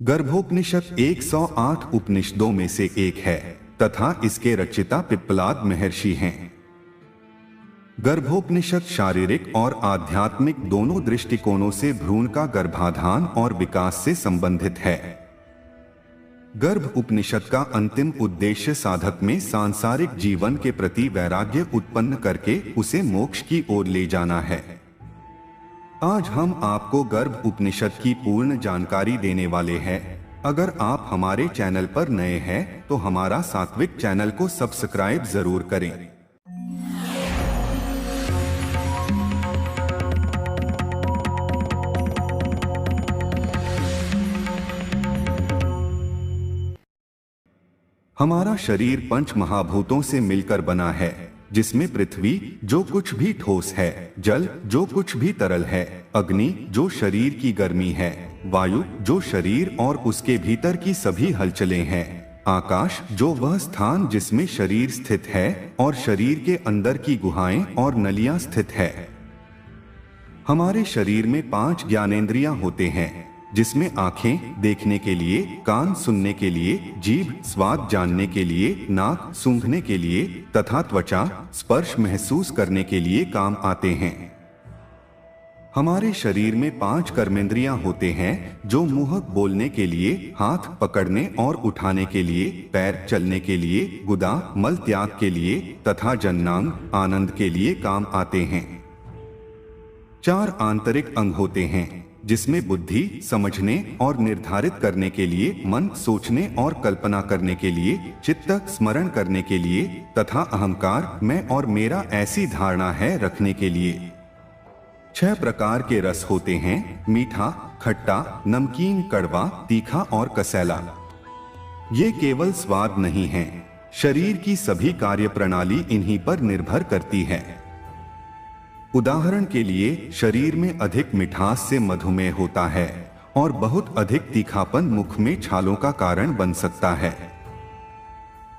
गर्भोपनिषद 108 उपनिषदों में से एक है तथा इसके रचिता पिप्पलाद महर्षि हैं। गर्भोपनिषद शारीरिक और आध्यात्मिक दोनों दृष्टिकोणों से भ्रूण का गर्भाधान और विकास से संबंधित है। गर्भ उपनिषद का अंतिम उद्देश्य साधक में सांसारिक जीवन के प्रति वैराग्य उत्पन्न करके उसे मोक्ष की ओर ले जाना है। आज हम आपको गर्भ उपनिषद की पूर्ण जानकारी देने वाले हैं। अगर आप हमारे चैनल पर नए हैं तो हमारा सात्विक चैनल को सब्सक्राइब जरूर करें। हमारा शरीर पंच महाभूतों से मिलकर बना है, जिसमें पृथ्वी जो कुछ भी ठोस है, जल जो कुछ भी तरल है, अग्नि जो शरीर की गर्मी है, वायु जो शरीर और उसके भीतर की सभी हलचलें हैं, आकाश जो वह स्थान जिसमें शरीर स्थित है और शरीर के अंदर की गुहाएं और नलियां स्थित है। हमारे शरीर में 5 ज्ञानेंद्रियां होते हैं, जिसमें आंखें देखने के लिए, कान सुनने के लिए, जीभ स्वाद जानने के लिए, नाक सूंघने के लिए तथा त्वचा स्पर्श महसूस करने के लिए काम आते हैं। हमारे शरीर में 5 कर्मेंद्रियां होते हैं, जो मुंह बोलने के लिए, हाथ पकड़ने और उठाने के लिए, पैर चलने के लिए, गुदा मल त्याग के लिए तथा जननांग आनंद के लिए काम आते हैं। 4 आंतरिक अंग होते हैं, जिसमें बुद्धि समझने और निर्धारित करने के लिए, मन सोचने और कल्पना करने के लिए, चित्त स्मरण करने के लिए तथा अहंकार मैं और मेरा ऐसी धारणा है रखने के लिए। 6 प्रकार के रस होते हैं, मीठा, खट्टा, नमकीन, कड़वा, तीखा और कसैला। ये केवल स्वाद नहीं है, शरीर की सभी कार्य प्रणाली इन्हीं पर निर्भर करती है। उदाहरण के लिए शरीर में अधिक मिठास से मधुमेह होता है और बहुत अधिक तीखापन मुख में छालों का कारण बन सकता है।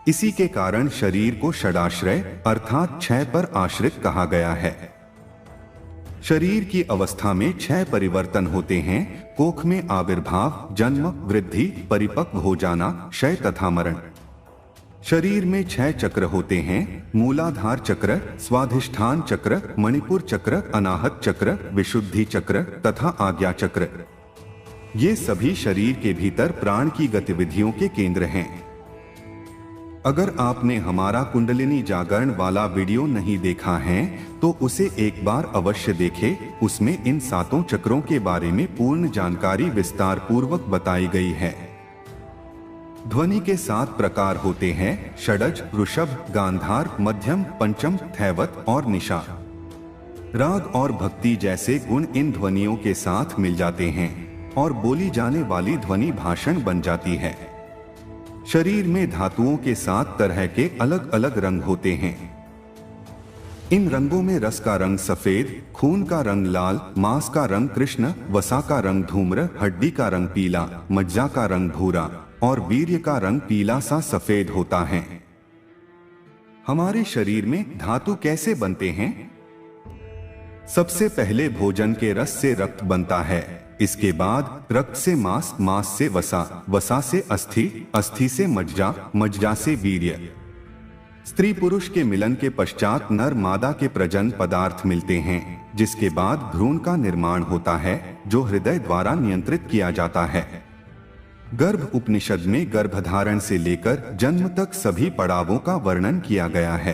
इसी के कारण शरीर को षडाश्रय अर्थात 6 पर आश्रित कहा गया है। शरीर की अवस्था में 6 परिवर्तन होते हैं, कोख में आविर्भाव, जन्म, वृद्धि, परिपक्व हो जाना, क्षय तथा मरण। शरीर में 6 चक्र होते हैं, मूलाधार चक्र, स्वाधिष्ठान चक्र, मणिपुर चक्र, अनाहत चक्र, विशुद्धि चक्र तथा आज्ञा चक्र। ये सभी शरीर के भीतर प्राण की गतिविधियों के केंद्र हैं। अगर आपने हमारा कुंडलिनी जागरण वाला वीडियो नहीं देखा है तो उसे एक बार अवश्य देखें। उसमें इन 7 चक्रों के बारे में पूर्ण जानकारी विस्तार पूर्वक बताई गई है। ध्वनि के 7 प्रकार होते हैं, षडज, ऋषभ, गांधार, मध्यम, पंचम, थैवत और निशा। राग और भक्ति जैसे गुण इन ध्वनियों के साथ मिल जाते हैं और बोली जाने वाली ध्वनि भाषण बन जाती है। शरीर में धातुओं के 7 तरह के अलग अलग रंग होते हैं। इन रंगों में रस का रंग सफेद, खून का रंग लाल, मांस का रंग कृष्ण, वसा का रंग धूम्र, हड्डी का रंग पीला, मज्जा का रंग भूरा और वीर्य का रंग पीला सा सफेद होता है। हमारे शरीर में धातु कैसे बनते हैं? सबसे पहले भोजन के रस से रक्त बनता है, इसके बाद रक्त से मांस, मांस से वसा, वसा से अस्थि, अस्थि से मज्जा, मज्जा से वीर्य। स्त्री पुरुष के मिलन के पश्चात नर मादा के प्रजनन पदार्थ मिलते हैं, जिसके बाद भ्रूण का निर्माण होता है, जो हृदय द्वारा नियंत्रित किया जाता है। गर्भ उपनिषद में गर्भधारण से लेकर जन्म तक सभी पड़ावों का वर्णन किया गया है।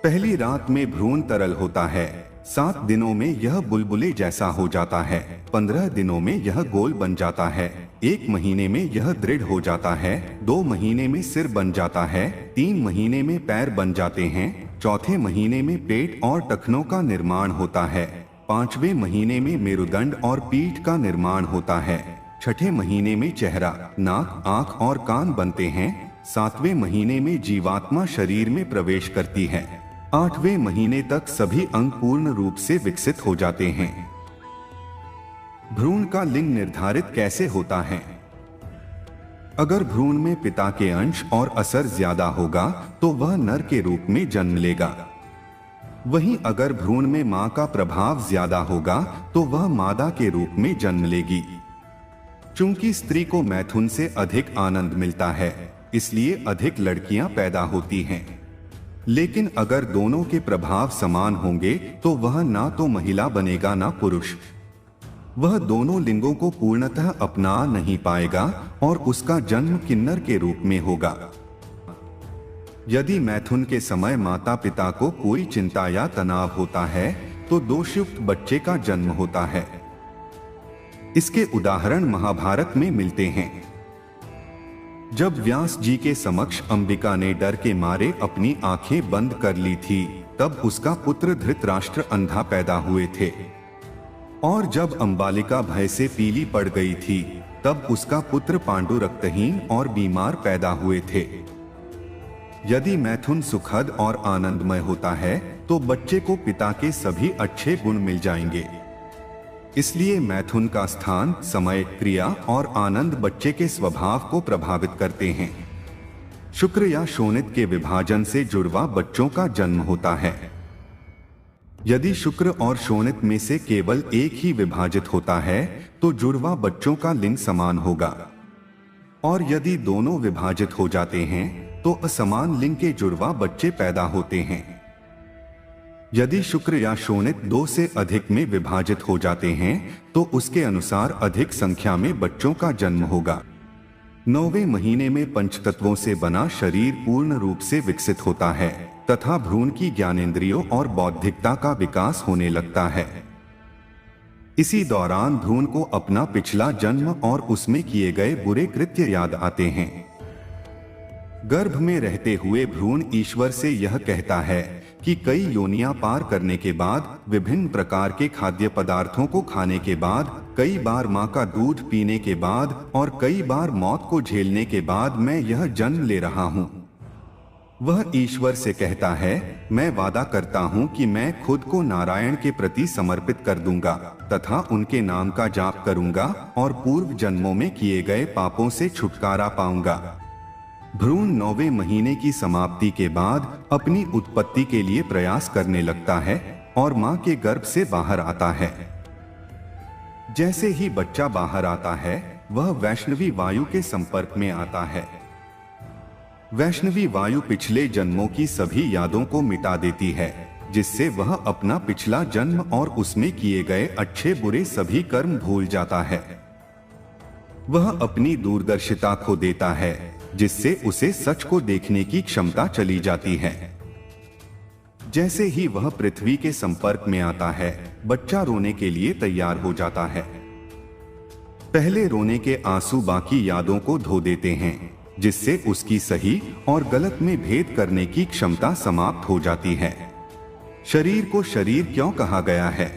पहली रात में भ्रूण तरल होता है, 7 दिनों में यह बुलबुले जैसा हो जाता है, 15 दिनों में यह गोल बन जाता है, 1 महीने में यह दृढ़ हो जाता है, 2 महीने में सिर बन जाता है, 3 महीने में पैर बन जाते हैं, 4थे महीने में पेट और टखनों का निर्माण होता है, 5वें महीने में मेरुदंड और पीठ का निर्माण होता है, 6ठे महीने में चेहरा, नाक, आंख और कान बनते हैं, 7वें महीने में जीवात्मा शरीर में प्रवेश करती है, 8वें महीने तक सभी अंग पूर्ण रूप से विकसित हो जाते हैं। भ्रूण का लिंग निर्धारित कैसे होता है? अगर भ्रूण में पिता के अंश और असर ज्यादा होगा तो वह नर के रूप में जन्म लेगा। वहीं अगर भ्रूण में मां का प्रभाव ज्यादा होगा तो वह मादा के रूप में जन्म लेगी। चूंकि स्त्री को मैथुन से अधिक आनंद मिलता है, इसलिए अधिक लड़कियां पैदा होती हैं। लेकिन अगर दोनों के प्रभाव समान होंगे तो वह ना तो महिला बनेगा ना पुरुष। वह दोनों लिंगों को पूर्णतः अपना नहीं पाएगा और उसका जन्म किन्नर के रूप में होगा। यदि मैथुन के समय माता पिता को कोई चिंता या तनाव होता है तो दोषयुक्त बच्चे का जन्म होता है। इसके उदाहरण महाभारत में मिलते हैं। जब व्यास जी के समक्ष अंबिका ने डर के मारे अपनी आंखें बंद कर ली थी, तब उसका पुत्र धृतराष्ट्र अंधा पैदा हुए थे। और जब अंबालिका भय से पीली पड़ गई थी, तब उसका पुत्र पांडु रक्तहीन और बीमार पैदा हुए थे। यदि मैथुन सुखद और आनंदमय होता है तो बच्चे को पिता के सभी अच्छे गुण मिल जाएंगे। इसलिए मैथुन का स्थान, समय, क्रिया और आनंद बच्चे के स्वभाव को प्रभावित करते हैं। शुक्र या शोणित के विभाजन से जुड़वा बच्चों का जन्म होता है। यदि शुक्र और शोणित में से केवल एक ही विभाजित होता है तो जुड़वा बच्चों का लिंग समान होगा, और यदि दोनों विभाजित हो जाते हैं तो असमान लिंग के जुड़वा बच्चे पैदा होते हैं। यदि शुक्र या शोणित दो से अधिक में विभाजित हो जाते हैं तो उसके अनुसार अधिक संख्या में बच्चों का जन्म होगा। 9वें महीने में पंचतत्वों से बना शरीर पूर्ण रूप से विकसित होता है तथा भ्रूण की ज्ञानेंद्रियों और बौद्धिकता का विकास होने लगता है। इसी दौरान भ्रूण को अपना पिछला जन्म और उसमें किए गए बुरे कृत्य याद आते हैं। गर्भ में रहते हुए भ्रूण ईश्वर से यह कहता है कि कई योनियां पार करने के बाद, विभिन्न प्रकार के खाद्य पदार्थों को खाने के बाद, कई बार मां का दूध पीने के बाद और कई बार मौत को झेलने के बाद मैं यह जन्म ले रहा हूं। वह ईश्वर से कहता है, मैं वादा करता हूं कि मैं खुद को नारायण के प्रति समर्पित कर दूंगा तथा उनके नाम का जाप करूंगा और पूर्व जन्मों में किए गए पापों से छुटकारा पाऊंगा। भ्रूण 9वें महीने की समाप्ति के बाद अपनी उत्पत्ति के लिए प्रयास करने लगता है और मां के गर्भ से बाहर आता है। जैसे ही बच्चा बाहर आता है, वह वैष्णवी वायु के संपर्क में आता है। वैष्णवी वायु पिछले जन्मों की सभी यादों को मिटा देती है, जिससे वह अपना पिछला जन्म और उसमें किए गए अच्छे बुरे सभी कर्म भूल जाता है। वह अपनी दूरदर्शिता खो देता है, जिससे उसे सच को देखने की क्षमता चली जाती है। जैसे ही वह पृथ्वी के संपर्क में आता है, बच्चा रोने के लिए तैयार हो जाता है। पहले रोने के आंसू बाकी यादों को धो देते हैं, जिससे उसकी सही और गलत में भेद करने की क्षमता समाप्त हो जाती है। शरीर को शरीर क्यों कहा गया है?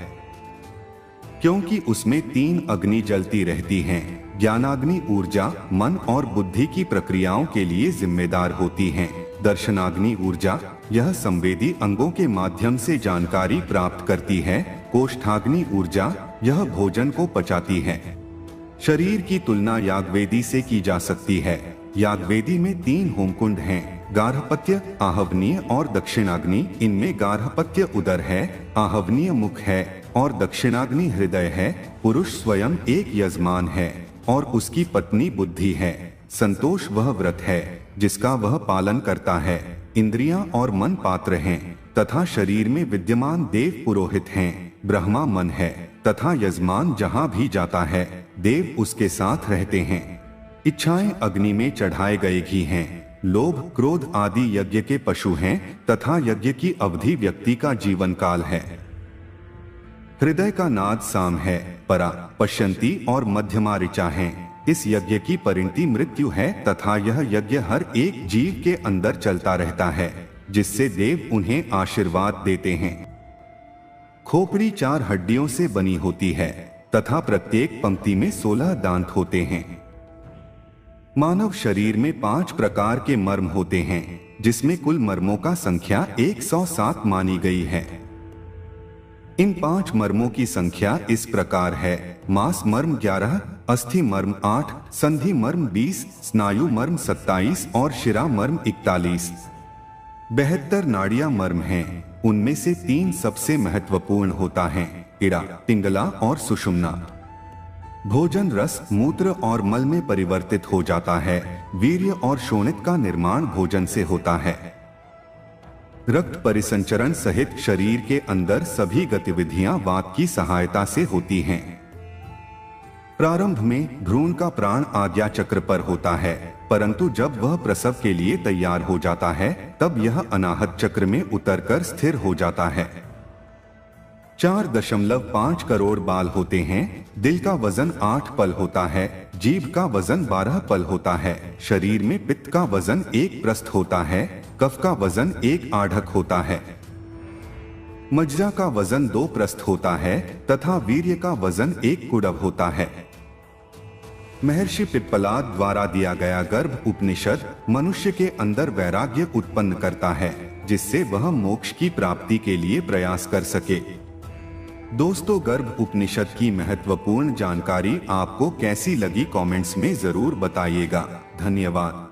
क्योंकि उसमें 3 अग्नि जलती रहती हैं। ज्ञानाग्नि ऊर्जा मन और बुद्धि की प्रक्रियाओं के लिए जिम्मेदार होती हैं। दर्शनाग्नि ऊर्जा यह संवेदी अंगों के माध्यम से जानकारी प्राप्त करती है। कोष्ठाग्नि ऊर्जा यह भोजन को पचाती है। शरीर की तुलना यागवेदी से की जा सकती है। यागवेदी में 3 होमकुंड हैं, गार्हपत्य, आहवनीय और दक्षिणाग्नि। इनमें गार्हपत्य उदर है, आहवनीय मुख है और दक्षिणाग्नि हृदय है। पुरुष स्वयं एक यजमान है और उसकी पत्नी बुद्धि है। संतोष वह व्रत है जिसका वह पालन करता है। इंद्रियां और मन पात्र हैं तथा शरीर में विद्यमान देव पुरोहित हैं। ब्रह्मा मन है तथा यजमान जहां भी जाता है, देव उसके साथ रहते हैं। इच्छाएं अग्नि में चढ़ाए गए घी हैं। लोभ, क्रोध आदि यज्ञ के पशु हैं तथा यज्ञ की अवधि व्यक्ति का जीवन काल है। हृदय का नाद साम है, परा, पश्यंती और मध्यमा ऋचा हैं। इस यज्ञ की परिणति मृत्यु है तथा यह यज्ञ हर एक जीव के अंदर चलता रहता है, जिससे देव उन्हें आशीर्वाद देते हैं। खोपड़ी 4 हड्डियों से बनी होती है तथा प्रत्येक पंक्ति में 16 दांत होते हैं। मानव शरीर में 5 प्रकार के मर्म होते हैं, जिसमें कुल मर्मों का संख्या 107 मानी गई है। इन 5 मर्मों की संख्या इस प्रकार है: मांस मर्म 11, अस्थि मर्म 8, संधि मर्म 20, स्नायु मर्म 27 और शिरा मर्म 41। 72 नाड़ियां मर्म हैं। उनमें से 3 सबसे महत्वपूर्ण होता है: इड़ा, पिंगला और सुषुम्ना। भोजन रस, मूत्र और मल में परिवर्तित हो जाता है। वीर्य और शोणित का निर्माण भोजन से होता है। रक्त परिसंचरण सहित शरीर के अंदर सभी गतिविधियां वात की सहायता से होती हैं। प्रारंभ में भ्रूण का प्राण आज्ञा चक्र पर होता है, परंतु जब वह प्रसव के लिए तैयार हो जाता है तब यह अनाहत चक्र में उतरकर स्थिर हो जाता है। 4.5 करोड़ बाल होते हैं। दिल का वजन 8 पल होता है। जीभ का वजन 12 पल होता है। शरीर में पित्त का वजन 1 प्रस्थ होता है। कफ का वजन 1 आढ़क होता है। मज्जा का वजन 2 प्रस्थ होता है तथा वीर्य का वजन 1 कुडव होता है। महर्षि पिप्पलाद द्वारा दिया गया गर्भ उपनिषद मनुष्य के अंदर वैराग्य उत्पन्न करता है, जिससे वह मोक्ष की प्राप्ति के लिए प्रयास कर सके। दोस्तों, गर्भ उपनिषद की महत्वपूर्ण जानकारी आपको कैसी लगी कमेंट्स में जरूर बताइएगा। धन्यवाद।